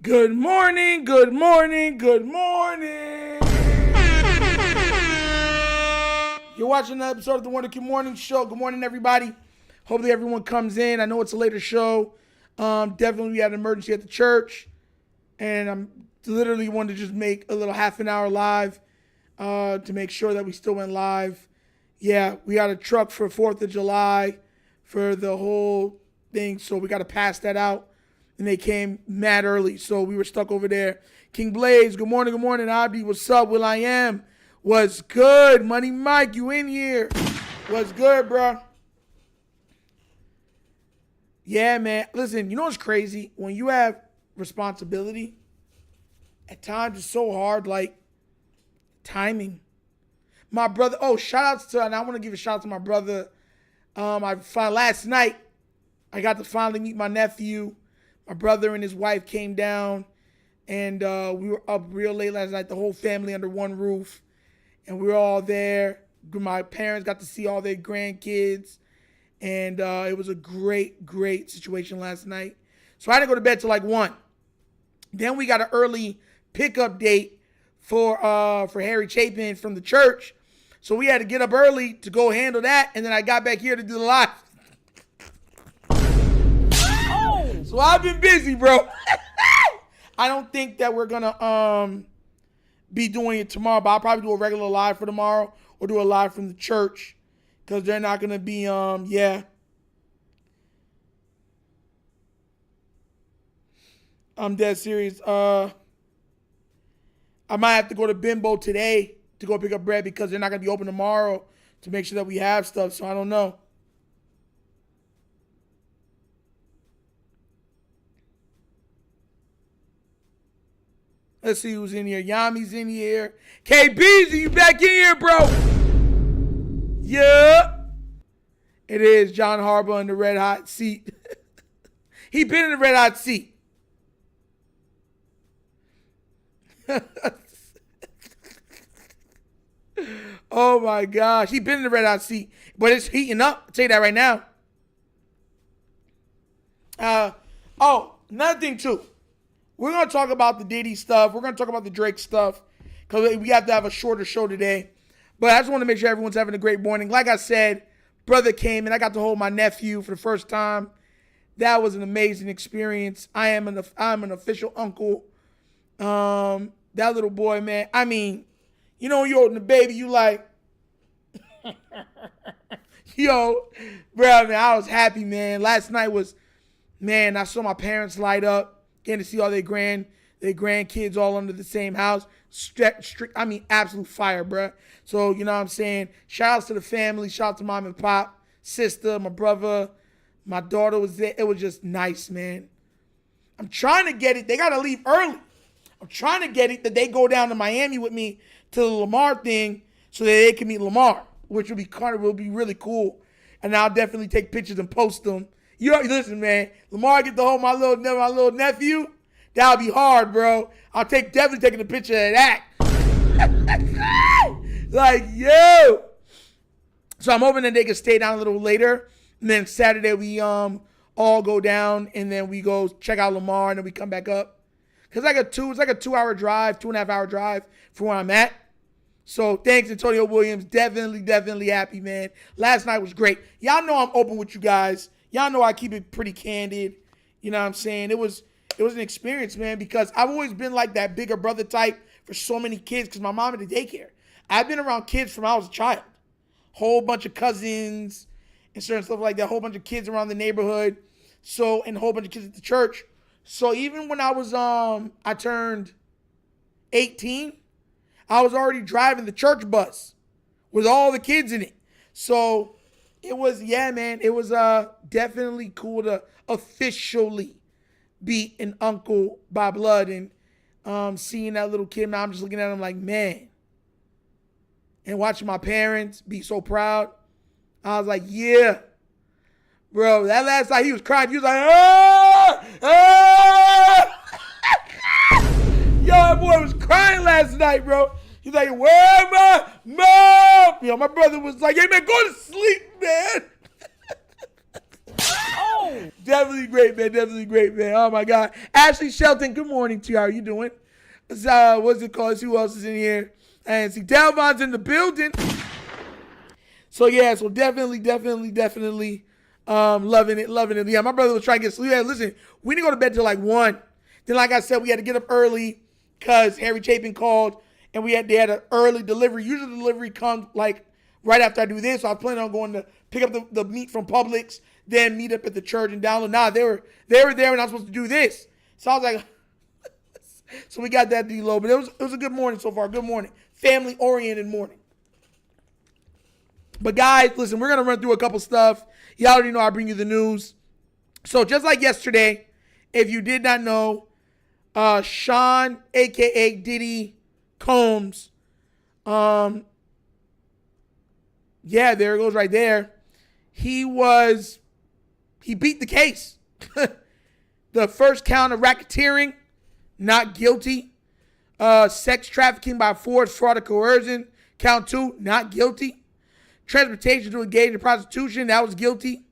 Good morning, good morning, good morning. You're watching another episode of the Wonderkind Show. Good morning, everybody. Hopefully everyone comes in. I know it's a later show. Definitely we had an emergency at the church. And I'm literally wanted to just make a little half an hour live to make sure that we still went live. Yeah, we got a truck for 4th of July for the whole thing. So we got to pass that out. And they came mad early, so we were stuck over there. King Blaze, good morning, Abdi, what's up? Will I Am, what's good? Money Mike, you in here? What's good, bro? Yeah, man. Listen, you know what's crazy? When you have responsibility, at times it's so hard, like timing. My brother, shout outs to, and I want to give a shout out to my brother. Last night, I got to finally meet my nephew. My brother and his wife came down, and we were up real late last night, the whole family under one roof, and we were all there. My parents got to see all their grandkids, and it was a great, great situation last night. So I had to go to bed till like 1. Then we got an early pickup date for Harry Chapin from the church, so we had to get up early to go handle that, and then I got back here to do the live. So I've been busy, bro. I don't think that we're gonna be doing it tomorrow, but I'll probably do a regular live for tomorrow or do a live from the church because they're not gonna be I'm dead serious. I might have to go to Bimbo today to go pick up bread because they're not gonna be open tomorrow to make sure that we have stuff. So I don't know. Let's see who's in here. Yami's in here. KBZ, you back in here, bro? Yeah. It is John Harbaugh in the red hot seat. He been in the red hot seat. Oh, my gosh. He been in the red hot seat. But it's heating up. I'll tell you that right now. Another thing, too. We're going to talk about the Diddy stuff. We're going to talk about the Drake stuff because we have to have a shorter show today. But I just want to make sure everyone's having a great morning. Like I said, brother came and I got to hold my nephew for the first time. That was an amazing experience. I'm an official uncle. That little boy, man. I mean, you know, you're holding the baby, you like, yo, bro, man, I was happy, man. Last night was, man, I saw my parents light up. Getting to see all their grandkids all under the same house. Absolute fire, bro. So, you know what I'm saying? Shout outs to the family. Shout out to mom and pop, sister, my brother, my daughter was there. It was just nice, man. I'm trying to get it. They got to leave early. I'm trying to get it that they go down to Miami with me to the Lamar thing so that they can meet Lamar, which will be really cool. And I'll definitely take pictures and post them. Listen, man. Lamar get to hold my little nephew. That'll be hard, bro. Definitely taking a picture of that. Like, yo. So I'm hoping that they can stay down a little later. And then Saturday we all go down and then we go check out Lamar and then we come back up. Cause it's like a 2-hour drive, 2.5-hour drive from where I'm at. So thanks, Antonio Williams. Definitely happy, man. Last night was great. Y'all know I'm open with you guys. Y'all know I keep it pretty candid. You know what I'm saying? It was an experience, man, because I've always been like that bigger brother type for so many kids because my mom had a daycare. I've been around kids from when I was a child. Whole bunch of cousins and certain stuff like that. Whole bunch of kids around the neighborhood. So, and a whole bunch of kids at the church. So even when I was, I turned 18, I was already driving the church bus with all the kids in it. So it was, man, it was definitely cool to officially be an uncle by blood and seeing that little kid. Now I'm just looking at him like, man. And watching my parents be so proud. I was like, yeah. Bro, that last night he was crying. He was like, ah! Ah! Yo, that boy was crying last night, bro. He's like, where am I? Mom! Yo, my brother was like, hey, man, go to sleep, man. Definitely great, man. Definitely great, man. Oh, my God. Ashley Shelton, good morning to you. How are you doing? What's it called? Who else is in here? And see, Delvon's in the building. So, yeah, so definitely loving it. Yeah, my brother was trying to get sleep. Yeah, listen, we didn't go to bed till like 1. Then, like I said, we had to get up early because Harry Chapin called, and they had an early delivery. Usually the delivery comes like right after I do this. So I was planning on going to pick up the meat from Publix, then meet up at the church and download. Nah, they were there when I was supposed to do this. So I was like, so we got that D-low. But it was a good morning so far. Good morning. Family-oriented morning. But guys, listen, we're going to run through a couple stuff. Y'all already know I bring you the news. So just like yesterday, if you did not know, Sean, a.k.a. Diddy Combs, yeah, there it goes right there. He beat the case. The first count of racketeering, not guilty. Sex trafficking by force, fraud, or coercion, count 2, not guilty. Transportation to engage in prostitution, that was guilty.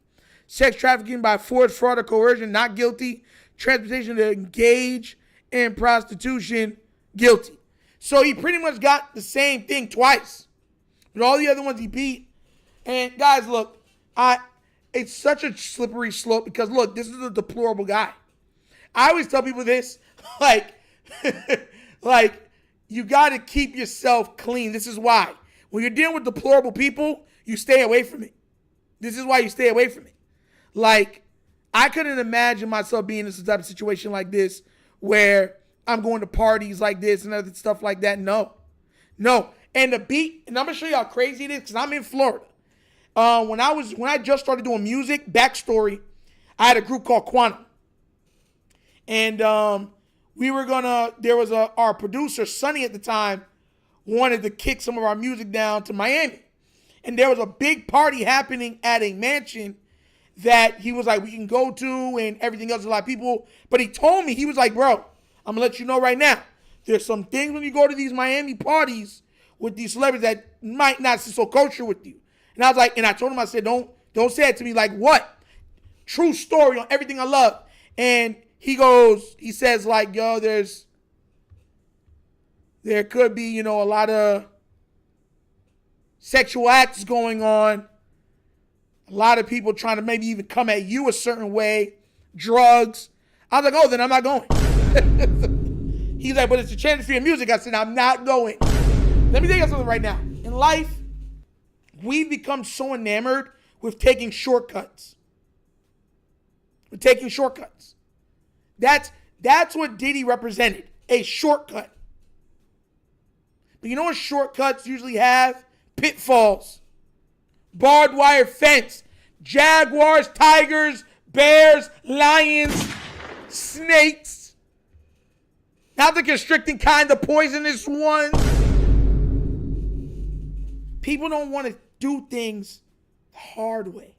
Sex trafficking by force, fraud, or coercion, not guilty. Transportation to engage in prostitution, guilty. So he pretty much got the same thing twice. But all the other ones he beat. And guys, look, it's such a slippery slope because, look, this is a deplorable guy. I always tell people this, like you got to keep yourself clean. This is why. When you're dealing with deplorable people, you stay away from it. This is why you stay away from it. Like, I couldn't imagine myself being in some type of situation like this where I'm going to parties like this and other stuff like that. No. And I'm going to show you how crazy it is because I'm in Florida. When I just started doing music, backstory, I had a group called Quantum. And our producer, Sonny at the time, wanted to kick some of our music down to Miami. And there was a big party happening at a mansion that he was like, we can go to and everything else, a lot of people. But he told me, he was like, bro, I'm going to let you know right now. There's some things when you go to these Miami parties with these celebrities that might not sit so kosher with you. And I was like, and I told him, I said, don't say it to me like what? True story on everything I love. And he says like, yo, there could be, a lot of sexual acts going on. A lot of people trying to maybe even come at you a certain way. Drugs. I was like, oh, then I'm not going. He's like, but it's a chance for your music. I said, I'm not going. Let me tell you something right now. In life, we've become so enamored with taking shortcuts. That's what Diddy represented, a shortcut. But you know what shortcuts usually have? Pitfalls. Barbed wire fence. Jaguars, tigers, bears, lions, snakes. Not the constricting kind, the poisonous ones. People don't want to do things the hard way.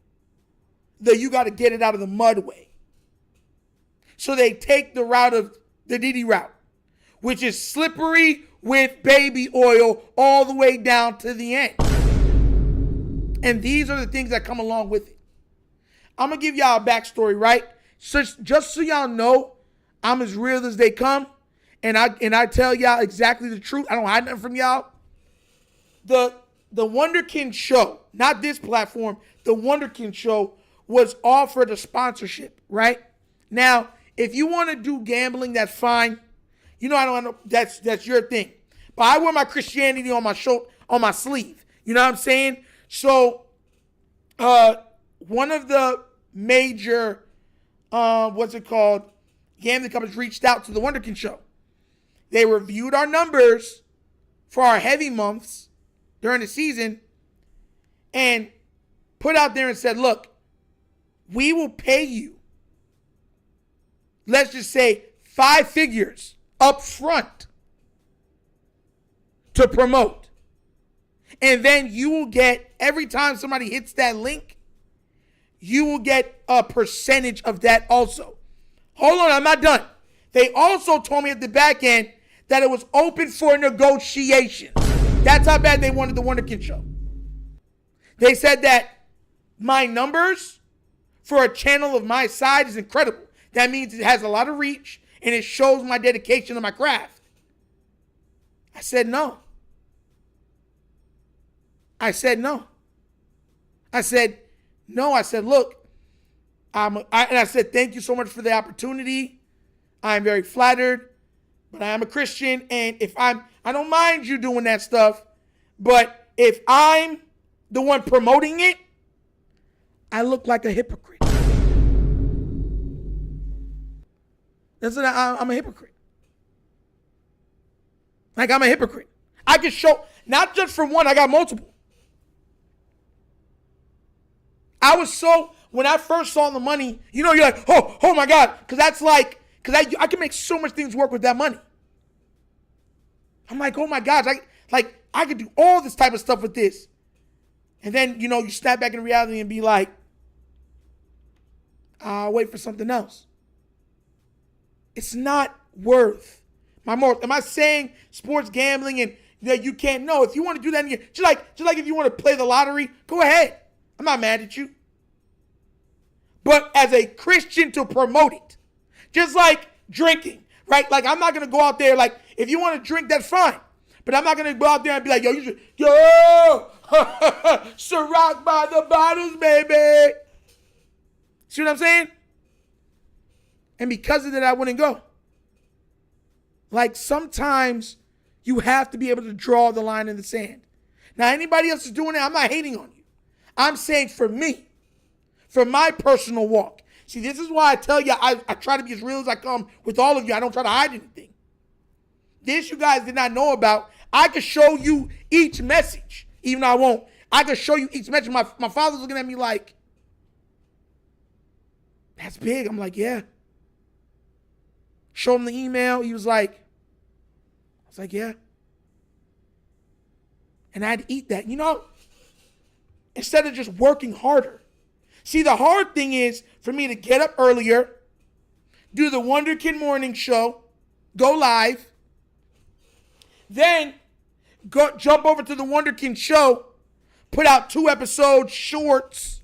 You got to get it out of the mud way. So they take the route of the Diddy route, which is slippery with baby oil all the way down to the end. And these are the things that come along with it. I'm going to give y'all a backstory, right? So just so y'all know, I'm as real as they come. And I tell y'all exactly the truth. I don't hide nothing from y'all. The Wunderkind Show, not this platform, the Wunderkind Show was offered a sponsorship, right? Now, if you want to do gambling, that's fine. I don't know, that's your thing. But I wear my Christianity on my sleeve. You know what I'm saying? So, one of the major, gambling companies reached out to the Wunderkind Show. They reviewed our numbers for our heavy months during the season and put out there and said, look, we will pay you, let's just say 5 figures up front to promote. And then you will get, every time somebody hits that link, you will get a percentage of that also. Hold on, I'm not done. They also told me at the back end that it was open for negotiations. That's how bad they wanted the Wunderkind Show. They said that my numbers for a channel of my size is incredible. That means it has a lot of reach and it shows my dedication to my craft. I said no. I said no. I said, look, and I said, thank you so much for the opportunity. I'm very flattered, but I am a Christian. And I don't mind you doing that stuff, but if I'm the one promoting it, I look like a hypocrite. I'm a hypocrite. Like, I'm a hypocrite. I can show, not just from one, I got multiple. When I first saw the money, you're like, oh my God. Because I can make so much things work with that money. I'm like, oh my gosh, I could do all this type of stuff with this. And then, you snap back in reality and be like, I'll wait for something else. It's not worth my morals. Am I saying sports gambling and that you can't? No, if you want to do that, just like if you want to play the lottery, go ahead. I'm not mad at you. But as a Christian, to promote it, just like drinking, right? Like, I'm not going to go out there, like, if you want to drink, that's fine. But I'm not going to go out there and be like, you should, Ciroc by the bottles, baby. See what I'm saying? And because of that, I wouldn't go. Like, sometimes you have to be able to draw the line in the sand. Now, anybody else is doing it, I'm not hating on you. I'm saying for me, for my personal walk. See, this is why I tell you, I try to be as real as I come with all of you. I don't try to hide anything. This you guys did not know about. I could show you each message, even though I won't. I could show you each message. My father's looking at me like, that's big. I'm like, yeah. Show him the email. He was like, I was like, yeah. And I had to eat that. Instead of just working harder. See, the hard thing is for me to get up earlier, do the Wonder Kid morning show, go live, then jump over to the Wonder Kid show, put out 2 episodes, shorts,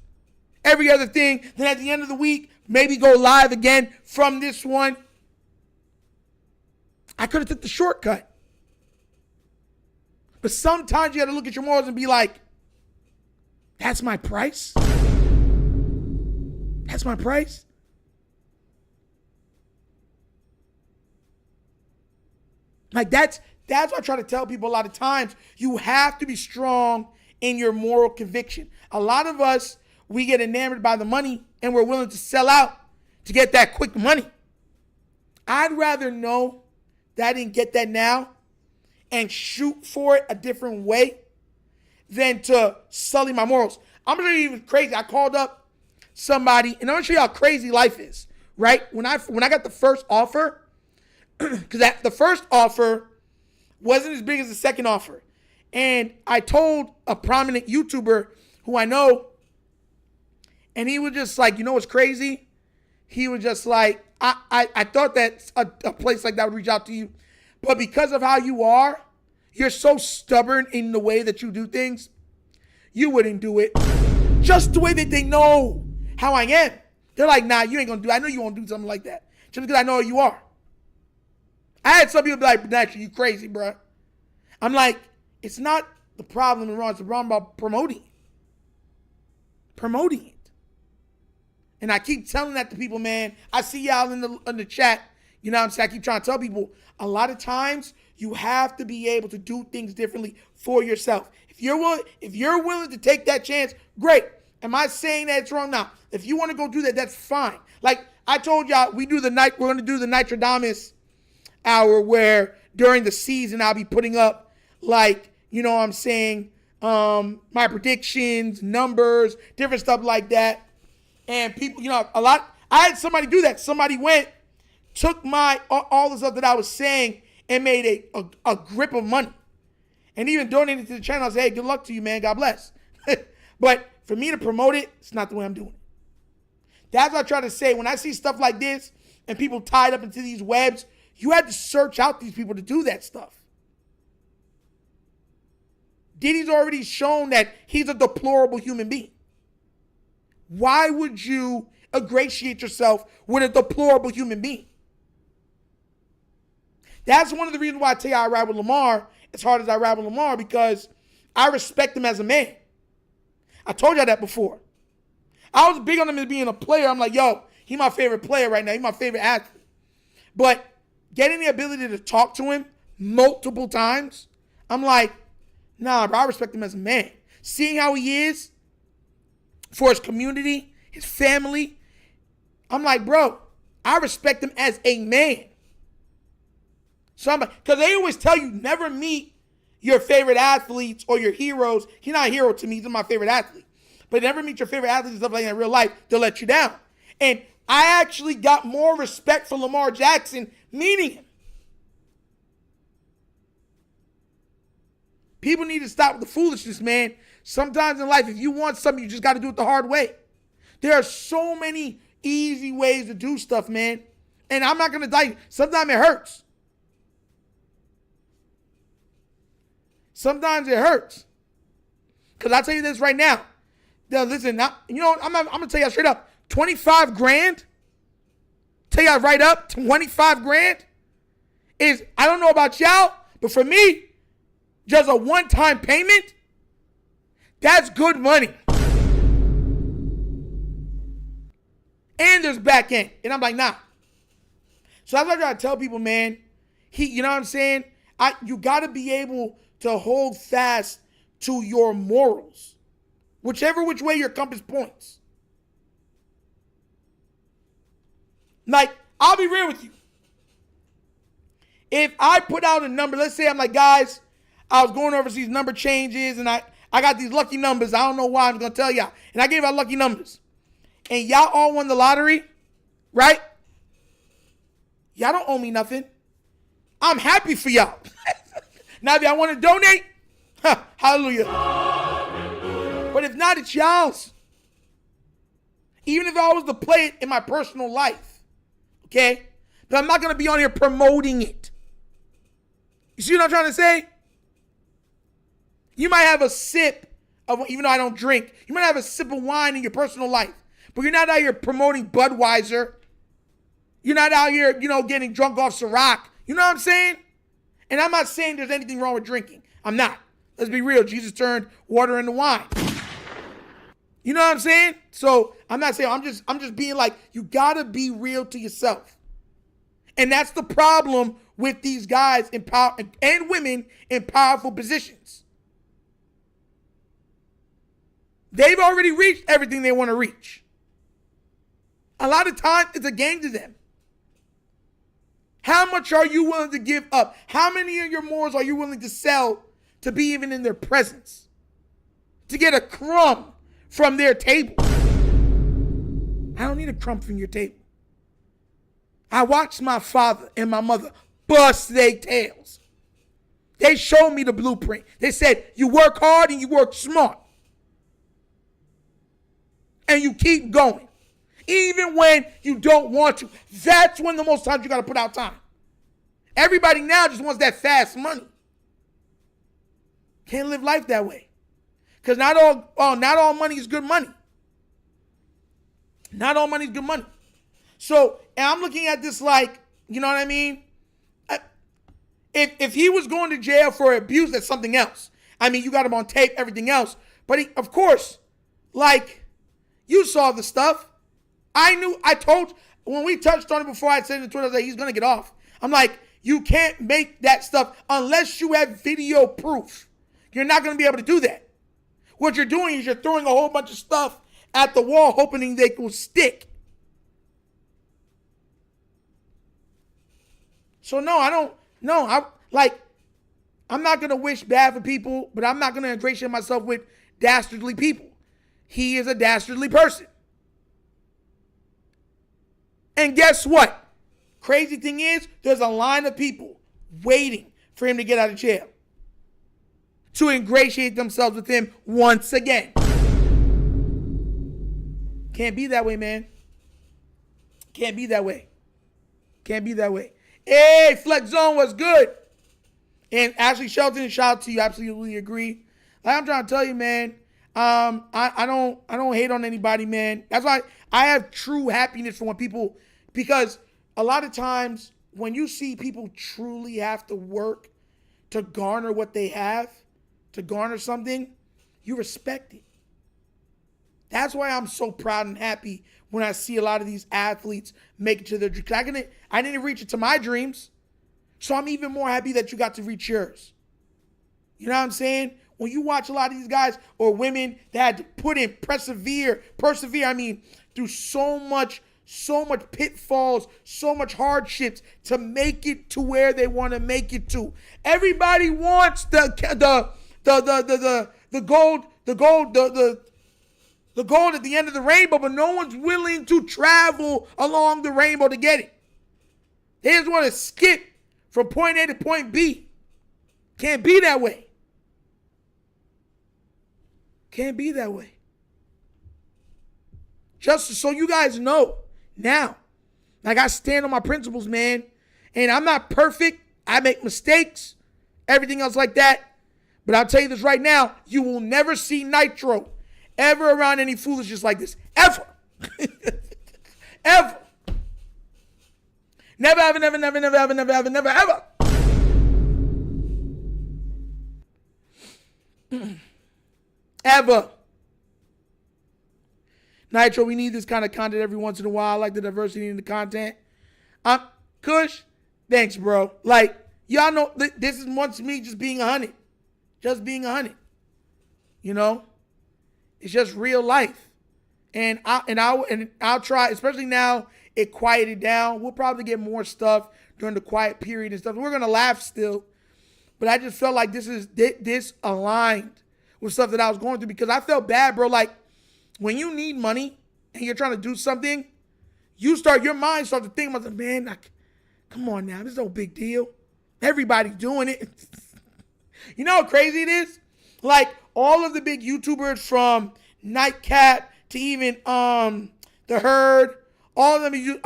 every other thing. Then at the end of the week, maybe go live again from this one. I could have took the shortcut. But sometimes you got to look at your morals and be like, that's my price? That's my price? Like, that's what I try to tell people a lot of times. You have to be strong in your moral conviction. A lot of us, we get enamored by the money and we're willing to sell out to get that quick money. I'd rather know that I didn't get that now and shoot for it a different way than to sully my morals. I'm going to show you even crazy. I called up somebody, and I'm going to show you how crazy life is, right? When I got the first offer, because the first offer wasn't as big as the second offer. And I told a prominent YouTuber who I know, and he was just like, what's crazy? He was just like, I thought that a place like that would reach out to you. But because of how you are, you're so stubborn in the way that you do things, you wouldn't do it. Just the way that they know how I am. They're like, nah, you ain't going to do it. I know you won't do something like that. Just because I know who you are. I had some people be like, naturally, you crazy, bro. I'm like, it's not the problem and wrong. It's the problem about promoting it. Promoting it. And I keep telling that to people, man. I see y'all in the chat. You know what I'm saying? I keep trying to tell people, a lot of times you have to be able to do things differently for yourself. If you're willing to take that chance, great. Am I saying that it's wrong? Now, if you want to go do that, that's fine. Like I told y'all, we're going to do the Nitrodamus hour where during the season I'll be putting up like, you know what I'm saying, my predictions, numbers, different stuff like that. And people, I had somebody do that. Somebody went, took all the stuff that I was saying and made a grip of money. And even donated to the channel. I said, hey, good luck to you, man. God bless. But for me to promote it, it's not the way I'm doing it. That's what I try to say. When I see stuff like this and people tied up into these webs, you had to search out these people to do that stuff. Diddy's already shown that he's a deplorable human being. why would you ingratiate yourself with a deplorable human being? That's one of the reasons why I tell you I ride with Lamar as hard as I ride with Lamar, because I respect him as a man. I told y'all that before. I was big on him as being a player. I'm like, yo, he's my favorite player right now. He's my favorite athlete. But getting the ability to talk to him multiple times, I'm like, nah, bro, I respect him as a man. Seeing how he is for his community, his family, I'm like, bro, I respect him as a man. So I'm like, because they always tell you never meet your favorite athletes or your heroes. He's not a hero to me. He's my favorite athlete. But never meet your favorite athletes and stuff like that in real life. They'll let you down. And I actually got more respect for Lamar Jackson meeting him. People need to stop with the foolishness, man. Sometimes in life, if you want something, you just got to do it the hard way. There are so many easy ways to do stuff, man. And I'm not going to die. Sometimes it hurts. Sometimes it hurts. Because I'll tell you this right now. Now, listen, now, you know, I'm going to tell you straight up. 25 grand? Tell you right up, 25 grand is, I don't know about y'all, but for me, just a one-time payment, that's good money. And there's back end. And I'm like, nah. So that's what I try to tell people, man. You know what I'm saying? You got to be able to hold fast to your morals, whichever which way your compass points. Like, I'll be real with you. If I put out a number, let's say I'm like, guys, I was going overseas, number changes, and I got these lucky numbers. I don't know why, I'm going to tell y'all. And I gave out lucky numbers. And y'all all won the lottery, right? Y'all don't owe me nothing. I'm happy for y'all. Now, if y'all want to donate, hallelujah. But if not, it's y'all's. Even if I was to play it in my personal life, okay? But I'm not going to be on here promoting it. You see what I'm trying to say? You might have a sip of, even though I don't drink, you might have a sip of wine in your personal life, but you're not out here promoting Budweiser. You're not out here, getting drunk off Ciroc. You know what I'm saying? And I'm not saying there's anything wrong with drinking. I'm not. Let's be real. Jesus turned water into wine. You know what I'm saying? So I'm not saying, I'm just being like, you gotta be real to yourself. And that's the problem with these guys in power and women in powerful positions. They've already reached everything they want to reach. A lot of times it's a game to them. How much are you willing to give up? How many of your morals are you willing to sell to be even in their presence? To get a crumb from their table? I don't need a crumb from your table. I watched my father and my mother bust their tails. They showed me the blueprint. They said, you work hard and you work smart. And you keep going. Even when you don't want to. That's when the most times you got to put out time. Everybody now just wants that fast money. Can't live life that way. Because not all money is good money. Not all money is good money. So, and I'm looking at this like, you know what I mean? If he was going to jail for abuse, that's something else. I mean, you got him on tape, everything else. But of course, like, you saw the stuff. When we touched on it before, I said to Twitter, I was like, he's going to get off. I'm like, you can't make that stuff unless you have video proof. You're not going to be able to do that. What you're doing is you're throwing a whole bunch of stuff at the wall, hoping they will stick. So no, I don't. No, I'm not going to wish bad for people, but I'm not going to ingratiate myself with dastardly people. He is a dastardly person. And guess what? Crazy thing is, there's a line of people waiting for him to get out of jail to ingratiate themselves with him once again. Can't be that way, man. Can't be that way. Can't be that way. Hey, Flex Zone was good. And Ashley Shelton, shout out to you. Absolutely agree. Like I'm trying to tell you, man, I don't hate on anybody, man. That's why I have true happiness for when people, because a lot of times when you see people truly have to work to garner what they have, to garner something, you respect it. That's why I'm so proud and happy when I see a lot of these athletes make it to their dreams. I didn't reach it to my dreams, so I'm even more happy that you got to reach yours. You know what I'm saying? When you watch a lot of these guys or women that had to put in, persevere, through so much pitfalls, so much hardships to make it to where they want to make it to. Everybody wants the gold at the end of the rainbow, but no one's willing to travel along the rainbow to get it. They just want to skip from point A to point B. Can't be that way. Can't be that way. Just so you guys know now, like, I stand on my principles, man. And I'm not perfect. I make mistakes, everything else like that. But I'll tell you this right now, you will never see Nitro ever around any foolishness like this. Ever. Ever. Never, ever, never, never, never, ever, never, ever, never, ever. Ever. Nitro, we need this kind of content every once in a while. I like the diversity in the content. Kush, thanks, bro. Like, y'all know, this is once me just being 100. Just being 100. You know? It's just real life. And I'll try, especially now it quieted down. We'll probably get more stuff during the quiet period and stuff. We're going to laugh still. But I just felt like this aligned with stuff that I was going through, because I felt bad, bro. Like, when you need money and you're trying to do something, your mind starts to think about, man, like, come on now, this is no big deal. Everybody's doing it. You know how crazy it is? Like, all of the big YouTubers from Nightcap to even The Herd, all of them is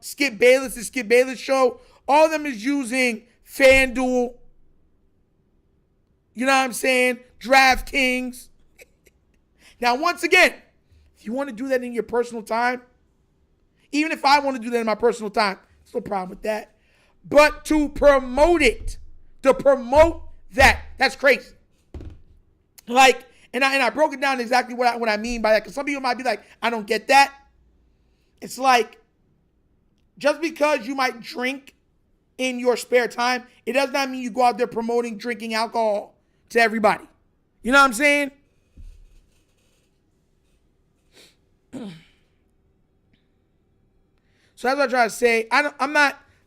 Skip Bayless, the Skip Bayless show, all of them is using FanDuel. You know what I'm saying? DraftKings. Now, once again, if you want to do that in your personal time, even if I want to do that in my personal time, there's no problem with that. But to promote it, that's crazy. Like, and I broke it down exactly what I mean by that, because some people might be like, I don't get that. It's like, just because you might drink in your spare time, it does not mean you go out there promoting drinking alcohol to everybody. You know what I'm saying? So that's what I try to say.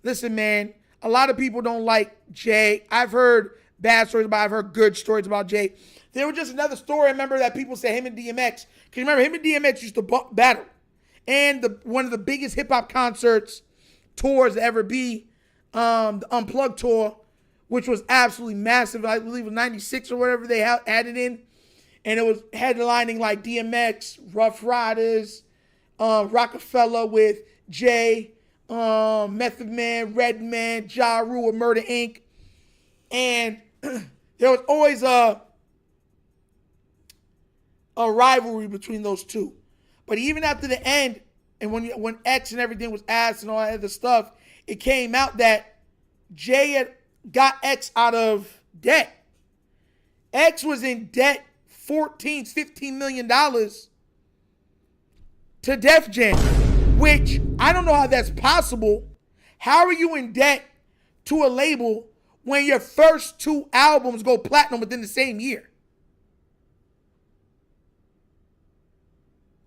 Listen, man, a lot of people don't like Jay. I've heard bad stories I've heard good stories about Jay. There was just another story, I remember, that people said him and DMX. Because remember, him and DMX used to battle. And one of the biggest hip-hop concerts tours to ever be, the Unplugged tour, which was absolutely massive. I believe it was 96 or whatever they added in. And it was headlining like DMX, Rough Riders, Rockefeller with Jay, Method Man, Redman, Ja Rule with Murder Inc. And there was always a rivalry between those two. But even after the end, and when X and everything was asked and all that other stuff, it came out that Jay had got X out of debt. X was in debt $15 million to Def Jam, which I don't know how that's possible. How are you in debt to a label when your first 2 albums go platinum within the same year?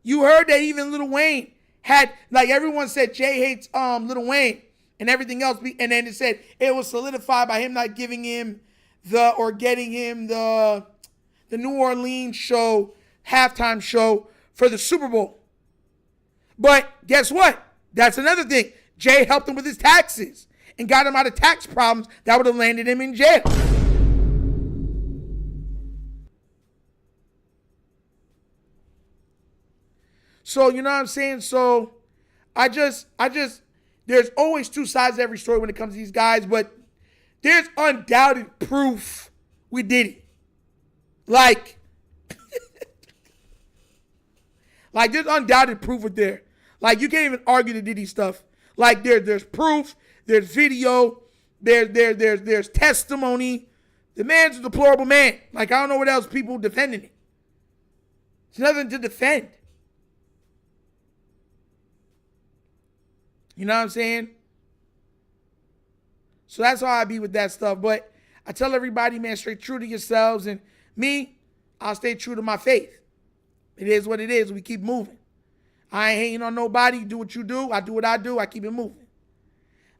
You heard that even Lil Wayne had, like, everyone said Jay hates Lil Wayne and everything else, and then it said it was solidified by him not giving him getting him the New Orleans show, halftime show for the Super Bowl. But guess what? That's another thing. Jay helped him with his taxes and got him out of tax problems that would have landed him in jail. So, you know what I'm saying? So, there's always 2 sides to every story when it comes to these guys, but there's undoubted proof with Diddy. Like, Like, there's undoubted proof with there. Like, you can't even argue the Diddy stuff. Like, there's proof, there's video, there's testimony. The man's a deplorable man. Like, I don't know what else people defending it. There's nothing to defend. You know what I'm saying? So that's how I be with that stuff. But I tell everybody, man, stay true to yourselves. And me, I'll stay true to my faith. It is what it is. We keep moving. I ain't hating on nobody. You do what you do. I do what I do. I keep it moving.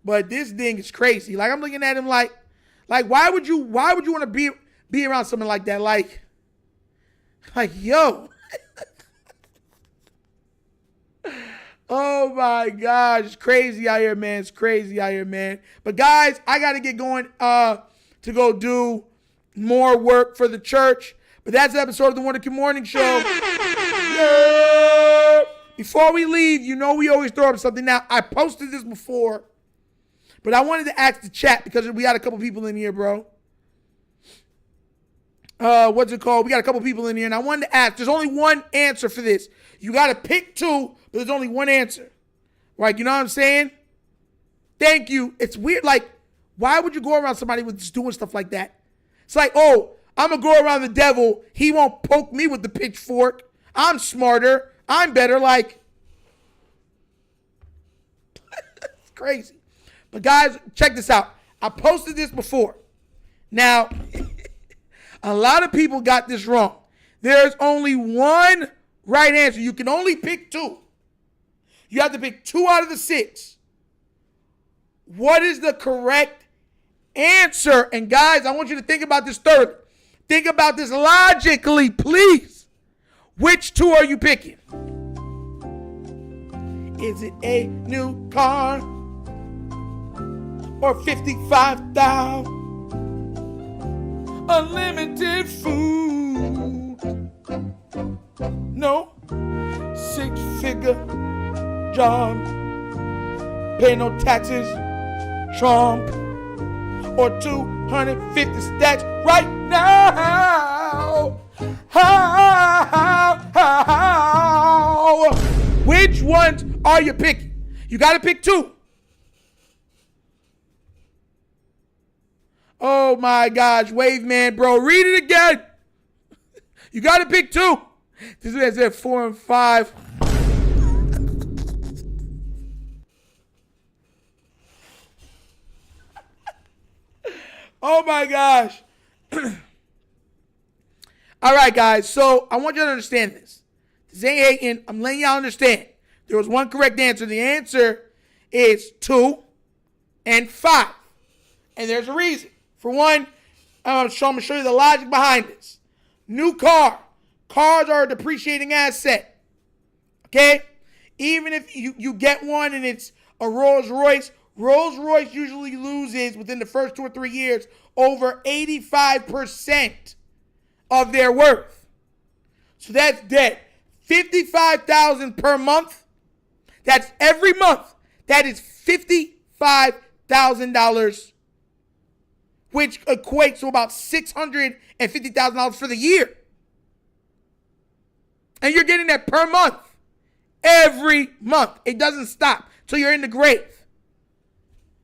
But this thing is crazy. Like, I'm looking at him like why would you want to be around something like that? Like yo. Oh my gosh, it's crazy out here, man. It's crazy out here, man. But guys, I gotta get going to go do more work for the church. But that's the episode of the Wonder Kid Morning Show. Yeah. Before we leave, you know we always throw up something. Now, I posted this before, but I wanted to ask the chat because we got a couple people in here, bro. What's it called? We got a couple people in here, and I wanted to ask. There's only one answer for this. You got to pick two, but there's only one answer. Like, you know what I'm saying? Thank you. It's weird. Like, why would you go around somebody with just doing stuff like that? It's like, oh, I'm going to go around the devil. He won't poke me with the pitchfork. I'm smarter. I'm better. Like, it's crazy. But guys, check this out. I posted this before. Now, a lot of people got this wrong. There's only one right answer. You can only pick two. You have to pick 2 out of the 6. What is the correct answer? And guys, I want you to think about this thoroughly. Think about this logically, please. Which 2 are you picking? Is it a new car or 55,000? Unlimited food. No. 6-figure job. Pay no taxes. Trump. Or 250 stacks right now. How? Which ones are you picking? You got to pick 2. Oh my gosh, Wave Man, bro, read it again. You got to pick 2. This man said 4 and 5. Oh my gosh. All right, guys, so I want you to understand this. This ain't hating. I'm letting y'all understand. There was one correct answer. The answer is 2 and 5. And there's a reason. For one, I'm going to show you the logic behind this. New car. Cars are a depreciating asset. Okay? Even if you get one and it's a Rolls Royce usually loses within the first 2 or 3 years over 85% of their worth. So that's dead. $55,000 per month. That's every month. That is $55,000, which equates to about $650,000 for the year. And you're getting that per month. Every month. It doesn't stop till you're in the grave.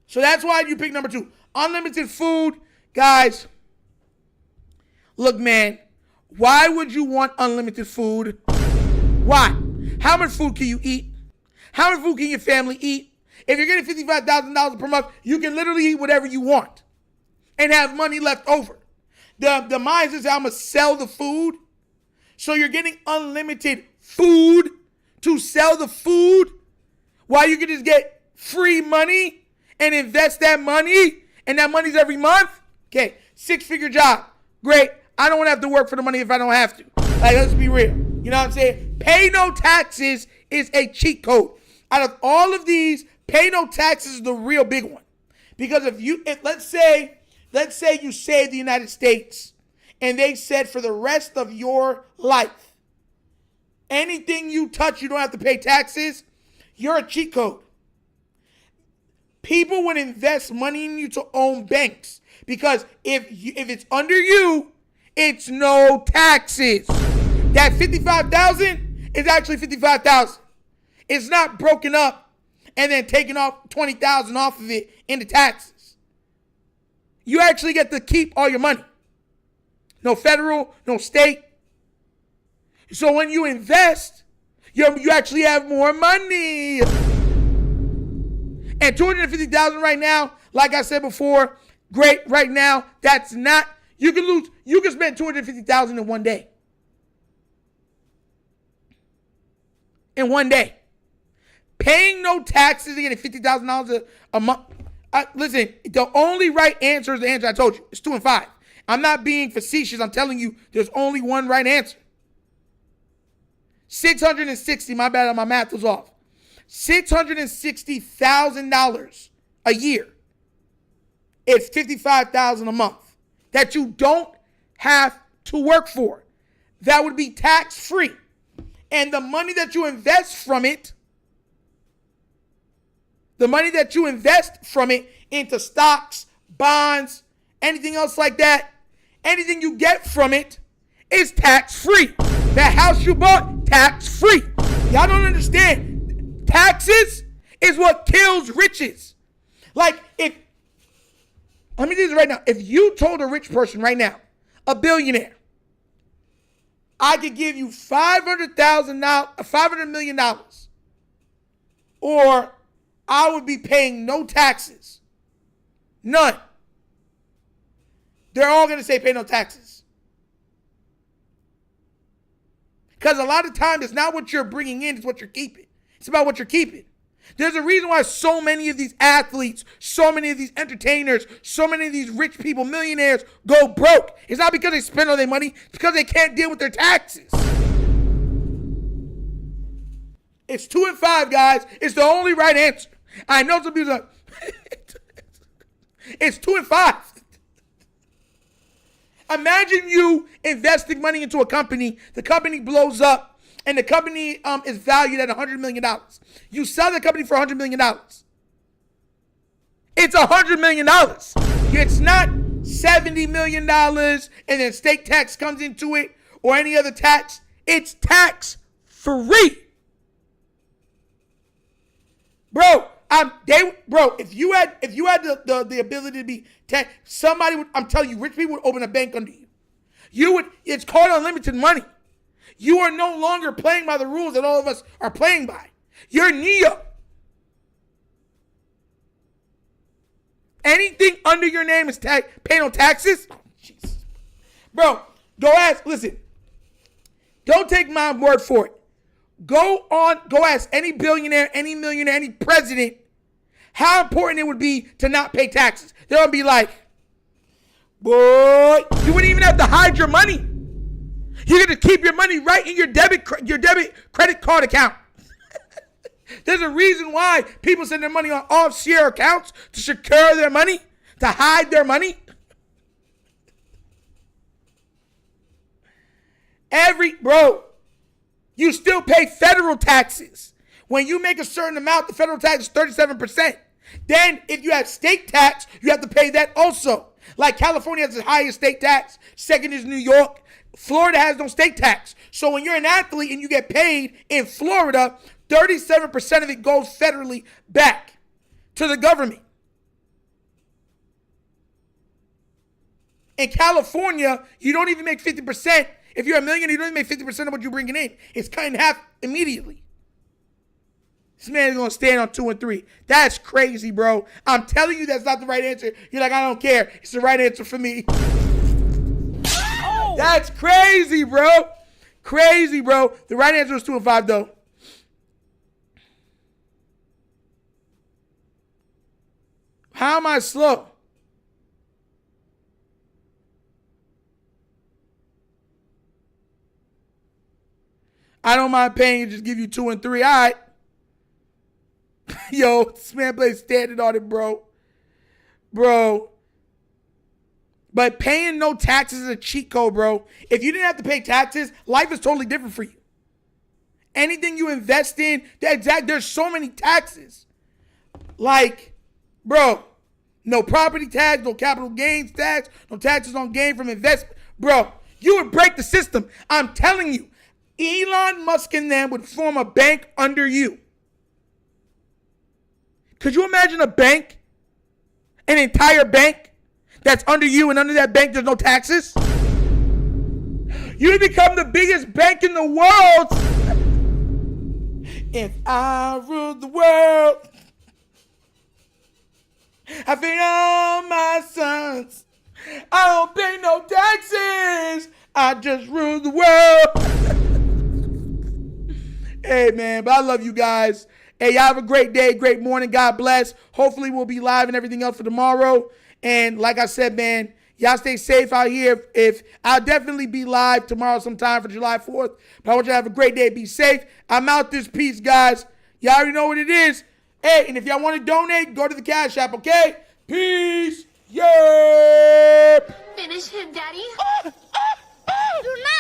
So that's why you pick number 2. Unlimited food. Guys, look, man, why would you want unlimited food? Why? How much food can you eat? How much food can your family eat? If you're getting $55,000 per month, you can literally eat whatever you want and have money left over. The mindset is I'm going to sell the food. So you're getting unlimited food to sell the food while you can just get free money and invest that money, and that money's every month. Okay, 6-figure job. Great. I don't want to have to work for the money if I don't have to. Like, let's be real. You know what I'm saying? Pay no taxes is a cheat code. Out of all of these, pay no taxes is the real big one. Because if let's say you save the United States and they said for the rest of your life, anything you touch, you don't have to pay taxes, you're a cheat code. People would invest money in you to own banks because if it's under you, it's no taxes. That $55,000 It's actually $55,000. It's not broken up and then taking off $20,000 off of it into taxes. You actually get to keep all your money. No federal, no state. So when you invest, you actually have more money. And $250,000 right now, like I said before, great right now. That's not, you can spend $250,000 in one day. In one day. Paying no taxes and getting $50,000 a month. Listen, the only right answer is the answer I told you. It's 2 and 5. I'm not being facetious. I'm telling you, there's only one right answer. $660, my bad, my math was off. $660,000 a year. It's $55,000 a month that you don't have to work for. That would be tax-free. And the money that you invest from it, into stocks, bonds, anything else like that, anything you get from it is tax-free. That house you bought, tax-free. Y'all don't understand. Taxes is what kills riches. Like, let me do this right now. If you told a rich person right now, a billionaire, I could give you $500 million, or I would be paying no taxes. None. They're all going to say pay no taxes. Because a lot of times it's not what you're bringing in, it's what you're keeping. It's about what you're keeping. There's a reason why so many of these athletes, so many of these entertainers, so many of these rich people, millionaires, go broke. It's not because they spend all their money. It's because they can't deal with their taxes. It's 2 and 5, guys. It's the only right answer. I know some people are it's 2 and 5. Imagine you investing money into a company, the company blows up, and the company is valued at $100 million. You sell the company for $100 million. It's $100 million. It's not $70 million and then state tax comes into it or any other tax. It's tax free. Bro, if you had the ability to be tax, somebody would, I'm telling you, rich people would open a bank under you. It's called unlimited money. You are no longer playing by the rules that all of us are playing by. You're Neo. Anything under your name is pay no taxes. Oh, Jesus. Bro, listen. Don't take my word for it. Go ask any billionaire, any millionaire, any president how important it would be to not pay taxes. They'll be like, boy, you wouldn't even have to hide your money. You're going to keep your money right in your debit credit card account. There's a reason why people send their money on offshore accounts to secure their money, to hide their money. You still pay federal taxes. When you make a certain amount, the federal tax is 37%. Then if you have state tax, you have to pay that also. Like California has the highest state tax. Second is New York. Florida has no state tax. So when you're an athlete and you get paid in Florida, 37% of it goes federally back to the government. In California, you don't even make 50%. If you're a millionaire, you don't even make 50% of what you're bringing in. It's cut in half immediately. This man is going to stand on 2 and 3. That's crazy, bro. I'm telling you that's not the right answer. You're like, I don't care. It's the right answer for me. Oh. That's crazy, bro. Crazy, bro. The right answer was 2 and 5, though. How am I slow? I don't mind paying you, just give you 2 and 3. All right. Yo, this man plays standing on it, bro. But paying no taxes is a cheat code, bro. If you didn't have to pay taxes, life is totally different for you. Anything you invest in, there's so many taxes. Like, bro, no property tax, no capital gains tax, no taxes on gain from investment. Bro, you would break the system. I'm telling you. Elon Musk and them would form a bank under you. Could you imagine a bank? An entire bank that's under you, and under that bank there's no taxes? You become the biggest bank in the world. If I ruled the world, I feed all my sons. I don't pay no taxes. I just rule the world. Hey, man, but I love you guys. Hey, y'all have a great day, great morning. God bless. Hopefully we'll be live and everything else for tomorrow. And like I said, man, y'all stay safe out here. If I'll definitely be live tomorrow sometime for July 4th. But I want you to have a great day. Be safe. I'm out this piece, guys. Y'all already know what it is. Hey, and if y'all want to donate, go to the CashApp, okay? Peace. Yeah. Finish him, Daddy. Do not